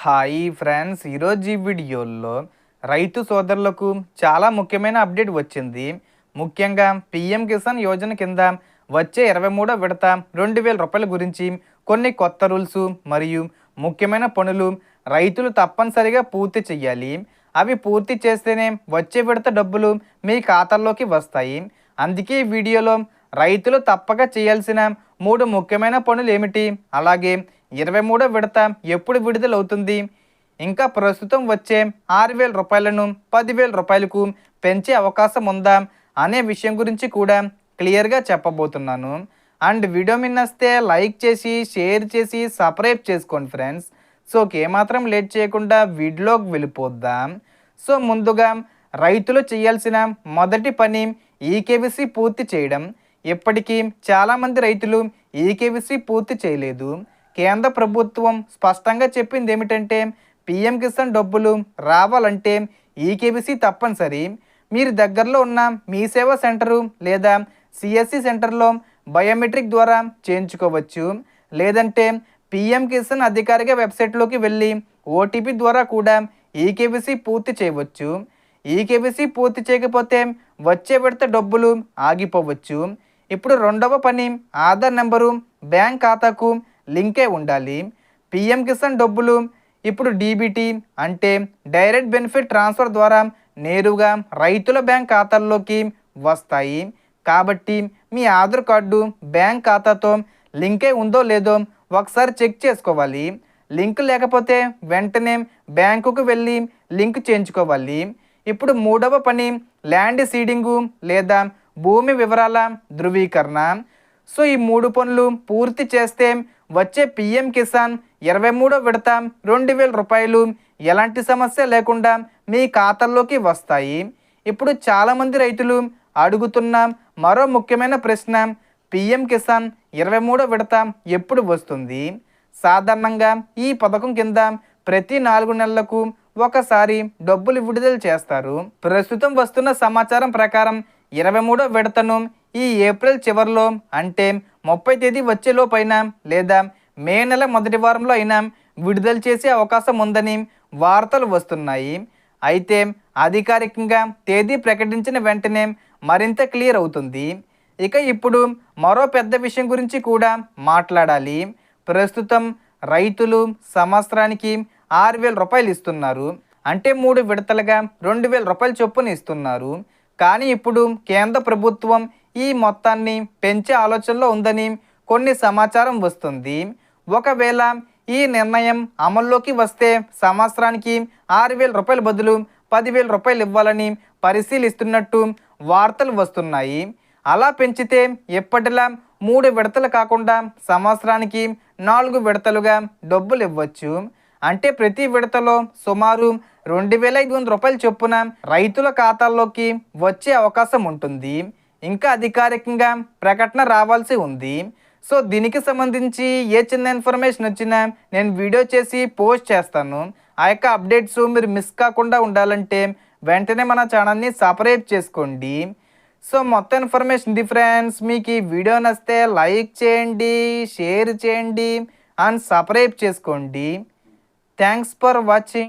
Hi friends, ఈరోజు ఈ వీడియోలో రైతు సోదరులకు చాలా ముఖ్యమైన అప్డేట్ వచ్చింది. ముఖ్యంగా పిఎం కిసాన్ యోజన కింద వచ్చే 23వ విడత 2000 రూపాయల గురించి కొన్ని కొత్త రూల్స్ మరియు ముఖ్యమైన పనులు రైతులు తప్పనిసరిగా పూర్తి చేయాలి. అవి పూర్తి చేస్తేనే వచ్చే విడత డబ్బులు మీ ఖాతాల్లోకి వస్తాయి. అందుకే ఈ వీడియోలో రైతులు తప్పక చేయాల్సిన 3 ముఖ్యమైన పనులు ఏమిటి, అలాగే 23వ విడత ఎప్పుడు విడుదలవుతుంది, ఇంకా ప్రస్తుతం వచ్చే 6000 రూపాయలను 10,000 రూపాయలకు పెంచే అవకాశం ఉందా అనే విషయం గురించి కూడా క్లియర్గా చెప్పబోతున్నాను. అండ్ వీడియో నచ్చితే లైక్ చేసి షేర్ చేసి సబ్స్క్రైబ్ చేసుకోండి ఫ్రెండ్స్. సో ఏమాత్రం లేట్ చేయకుండా వీడియోకి వెళ్ళిపోద్దాం. సో ముందుగా రైతులు చేయాల్సిన మొదటి పని ఈకేవీసీ పూర్తి చేయడం. ఇప్పటికీ చాలామంది రైతులు ఈకేవీసీ పూర్తి చేయలేదు. కేంద్ర ప్రభుత్వం స్పష్టంగా చెప్పింది ఏమిటంటే పిఎం కిసాన్ డబ్బులు రావాలంటే ఈకేవీసీ తప్పనిసరి. మీరు దగ్గరలో ఉన్న మీ సేవా సెంటరు లేదా సిఎస్సి సెంటర్లో బయోమెట్రిక్ ద్వారా చేయించుకోవచ్చు. లేదంటే పిఎం కిసాన్ అధికారిక వెబ్సైట్లోకి వెళ్ళి ఓటీపీ ద్వారా కూడా ఈకేవీసీ పూర్తి చేయవచ్చు. ఈకేవీసీ పూర్తి చేయకపోతే వచ్చే విడత డబ్బులు ఆగిపోవచ్చు. ఇప్పుడు రెండవ పని ఆధార్ నెంబరు బ్యాంక్ ఖాతాకు లింకే ఉండాలి. పిఎం కిసాన్ డబ్బులు ఇప్పుడు డీబీటీ అంటే డైరెక్ట్ బెనిఫిట్ ట్రాన్స్ఫర్ ద్వారా నేరుగా రైతుల బ్యాంక్ ఖాతాల్లోకి వస్తాయి. కాబట్టి మీ ఆధార్ కార్డు బ్యాంక్ ఖాతాతో లింకే ఉందో లేదో ఒకసారి చెక్ చేసుకోవాలి. లింక్ లేకపోతే వెంటనే బ్యాంకుకు వెళ్ళి లింక్ చేయించుకోవాలి. ఇప్పుడు మూడవ పని ల్యాండ్ సీడింగు లేదా భూమి వివరాల ధృవీకరణ. సో ఈ 3 పనులు పూర్తి చేస్తే వచ్చే పిఎం కిసాన్ 23వ విడత 2000 రూపాయలు ఎలాంటి సమస్య లేకుండా మీ ఖాతాల్లోకి వస్తాయి. ఇప్పుడు చాలామంది రైతులు అడుగుతున్న మరో ముఖ్యమైన ప్రశ్న, పిఎం కిసాన్ 23వ విడత ఎప్పుడు వస్తుంది? సాధారణంగా ఈ పథకం కింద ప్రతి 4 నెలలకు ఒకసారి డబ్బులు విడుదల చేస్తారు. ప్రస్తుతం వస్తున్న సమాచారం ప్రకారం 23వ విడతను ఈ ఏప్రిల్ చివరిలో అంటే 30 తేదీ వచ్చేలోపైనా లేదా మే నెల మొదటి వారంలో అయినా విడుదల చేసే అవకాశం ఉందని వార్తలు వస్తున్నాయి. అయితే అధికారికంగా తేదీ ప్రకటించిన వెంటనే మరింత క్లియర్ అవుతుంది. ఇక ఇప్పుడు మరో పెద్ద విషయం గురించి కూడా మాట్లాడాలి. ప్రస్తుతం రైతులు సంవత్సరానికి 6,000 రూపాయలు ఇస్తున్నారు. అంటే 3 విడతలుగా 2,000 రూపాయల చొప్పున ఇస్తున్నారు. కానీ ఇప్పుడు కేంద్ర ప్రభుత్వం ఈ మొత్తాన్ని పెంచే ఆలోచనలో ఉందని కొన్ని సమాచారం వస్తుంది. ఒకవేళ ఈ నిర్ణయం అమల్లోకి వస్తే సంవత్సరానికి 6,000 రూపాయల బదులు 10,000 రూపాయలు ఇవ్వాలని పరిశీలిస్తున్నట్టు వార్తలు వస్తున్నాయి. అలా పెంచితే ఎప్పటిలా 3 విడతలు కాకుండా సంవత్సరానికి 4 విడతలుగా డబ్బులు ఇవ్వచ్చు. అంటే ప్రతి విడతలో సుమారు 2,500 రూపాయల చొప్పున రైతుల ఖాతాల్లోకి వచ్చే అవకాశం ఉంటుంది. ఇంకా అధికారికంగా ప్రకటన రావాల్సి ఉంది. సో దీనికి సంబంధించి ఏ చిన్న ఇన్ఫర్మేషన్ వచ్చినా నేను వీడియో చేసి పోస్ట్ చేస్తాను. ఆ యొక్క అప్డేట్స్ మీరు మిస్ కాకుండా ఉండాలంటే వెంటనే మన ఛానల్ని సబ్స్క్రైబ్ చేసుకోండి. సో మొత్తం ఇన్ఫర్మేషన్ ఇది ఫ్రెండ్స్. మీకు ఈ వీడియో నచ్చితే లైక్ చేయండి, షేర్ చేయండి అండ్ సబ్స్క్రైబ్ చేసుకోండి. Thanks for watching.